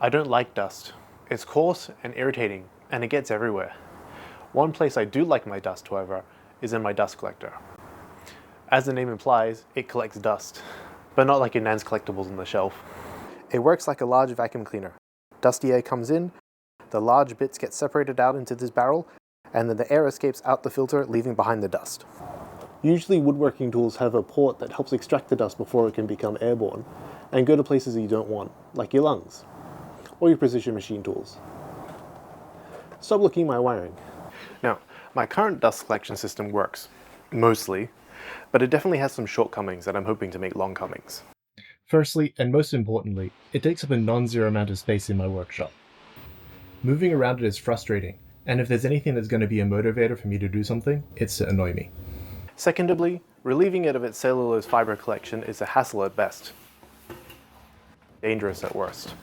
I don't like dust. It's coarse and irritating, and it gets everywhere. One place I do like my dust, however, is in my dust collector. As the name implies, it collects dust, but not like your Nan's collectibles on the shelf. It works like a large vacuum cleaner. Dusty air comes in, the large bits get separated out into this barrel, and then the air escapes out the filter, leaving behind the dust. Usually woodworking tools have a port that helps extract the dust before it can become airborne, and go to places you don't want, like your lungs, or your precision machine tools. Stop looking at my wiring. Now, my current dust collection system works, mostly, but it definitely has some shortcomings that I'm hoping to make long comings. Firstly, and most importantly, it takes up a non-zero amount of space in my workshop. Moving around it is frustrating, and if there's anything that's going to be a motivator for me to do something, it's to annoy me. Secondly, relieving it of its cellulose fiber collection is a hassle at best, dangerous at worst.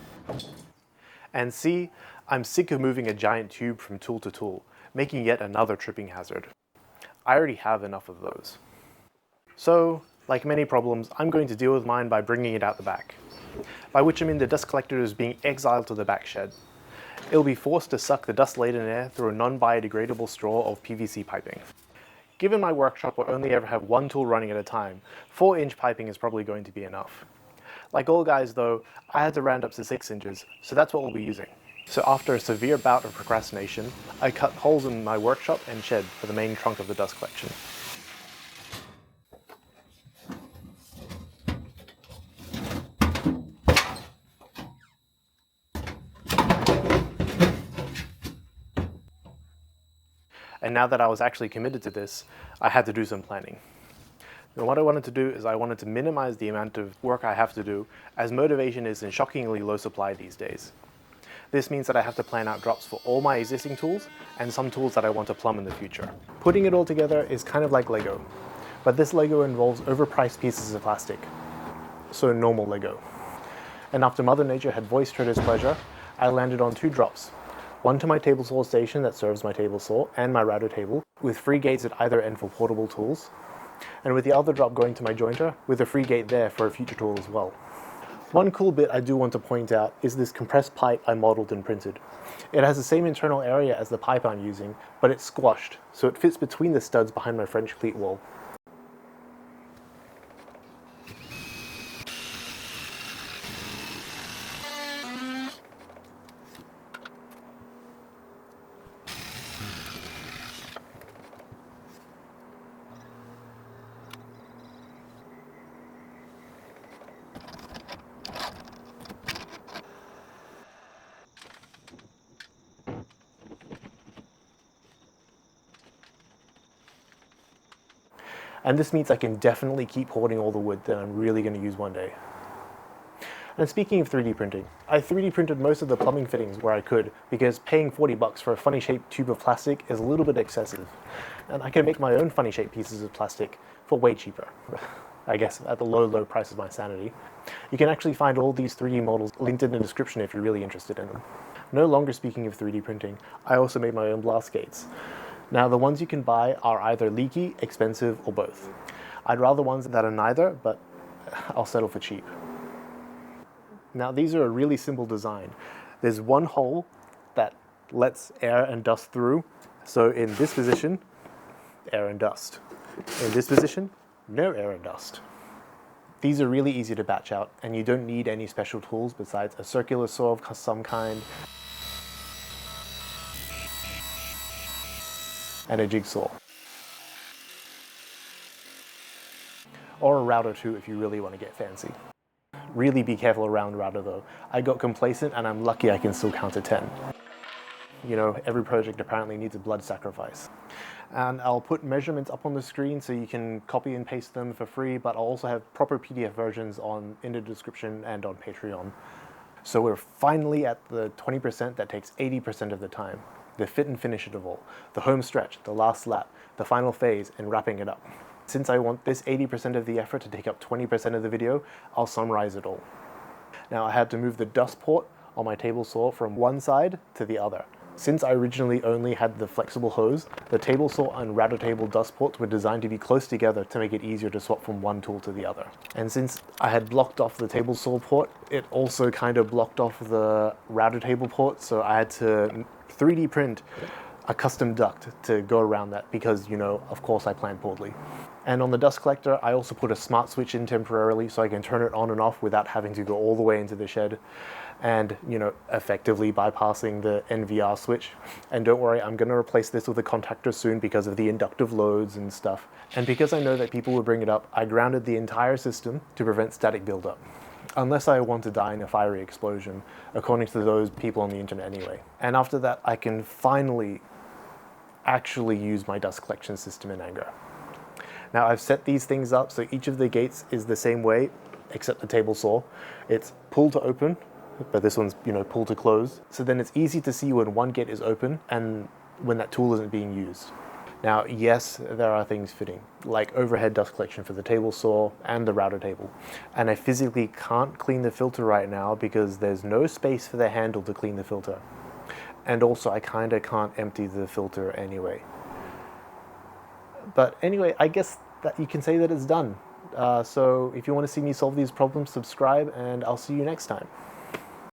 And C, I'm sick of moving a giant tube from tool to tool, making yet another tripping hazard. I already have enough of those. So, like many problems, I'm going to deal with mine by bringing it out the back. By which I mean the dust collector is being exiled to the back shed. It'll be forced to suck the dust-laden air through a non-biodegradable straw of PVC piping. Given my workshop will only ever have one tool running at a time, 4-inch piping is probably going to be enough. Like all guys though, I had to round up to 6 inches, so that's what we'll be using. So after a severe bout of procrastination, I cut holes in my workshop and shed for the main trunk of the dust collection. And now that I was actually committed to this, I had to do some planning. And what I wanted to do is I wanted to minimize the amount of work I have to do, as motivation is in shockingly low supply these days. This means that I have to plan out drops for all my existing tools and some tools that I want to plumb in the future. Putting it all together is kind of like Lego, but this Lego involves overpriced pieces of plastic, so normal Lego. And after Mother Nature had voiced her displeasure, I landed on 2 drops. One to my table saw station that serves my table saw and my router table, with free gates at either end for portable tools, and with the other drop going to my jointer, with a free gate there for a future tool as well. One cool bit I do want to point out is this compressed pipe I modeled and printed. It has the same internal area as the pipe I'm using, but it's squashed, so it fits between the studs behind my French cleat wall. And this means I can definitely keep hoarding all the wood that I'm really going to use one day. And speaking of 3D printing, I 3D printed most of the plumbing fittings where I could, because paying $40 for a funny shaped tube of plastic is a little bit excessive. And I can make my own funny shaped pieces of plastic for way cheaper. I guess at the low price of my sanity. You can actually find all these 3D models linked in the description if you're really interested in them. No longer speaking of 3D printing, I also made my own blast gates. Now the ones you can buy are either leaky, expensive, or both. I'd rather ones that are neither, but I'll settle for cheap. Now these are a really simple design. There's one hole that lets air and dust through. So in this position, air and dust. In this position, no air and dust. These are really easy to batch out, and you don't need any special tools besides a circular saw of some kind and a jigsaw. Or a router too if you really want to get fancy. Really be careful around router though. I got complacent and I'm lucky I can still count to 10. You know, every project apparently needs a blood sacrifice. And I'll put measurements up on the screen so you can copy and paste them for free, but I'll also have proper PDF versions in the description and on Patreon. So we're finally at the 20% that takes 80% of the time. The fit and finish it of all. The home stretch, the last lap, the final phase, and wrapping it up. Since I want this 80% of the effort to take up 20% of the video, I'll summarize it all. Now I had to move the dust port on my table saw from one side to the other. Since I originally only had the flexible hose, the table saw and router table dust ports were designed to be close together to make it easier to swap from one tool to the other. And since I had blocked off the table saw port, it also kind of blocked off the router table port, so I had to 3D print a custom duct to go around that because, of course I planned poorly. And on the dust collector, I also put a smart switch in temporarily so I can turn it on and off without having to go all the way into the shed and, effectively bypassing the NVR switch. And don't worry, I'm going to replace this with a contactor soon because of the inductive loads and stuff. And because I know that people would bring it up, I grounded the entire system to prevent static buildup. Unless I want to die in a fiery explosion, according to those people on the internet anyway. And after that, I can finally actually use my dust collection system in anger. Now I've set these things up so each of the gates is the same way, except the table saw. It's pull to open, but this one's, pull to close. So then it's easy to see when one gate is open and when that tool isn't being used. Now, yes, there are things fitting, like overhead dust collection for the table saw and the router table. And I physically can't clean the filter right now because there's no space for the handle to clean the filter. And also I kind of can't empty the filter anyway. But anyway, I guess that you can say that it's done. So if you want to see me solve these problems, subscribe and I'll see you next time.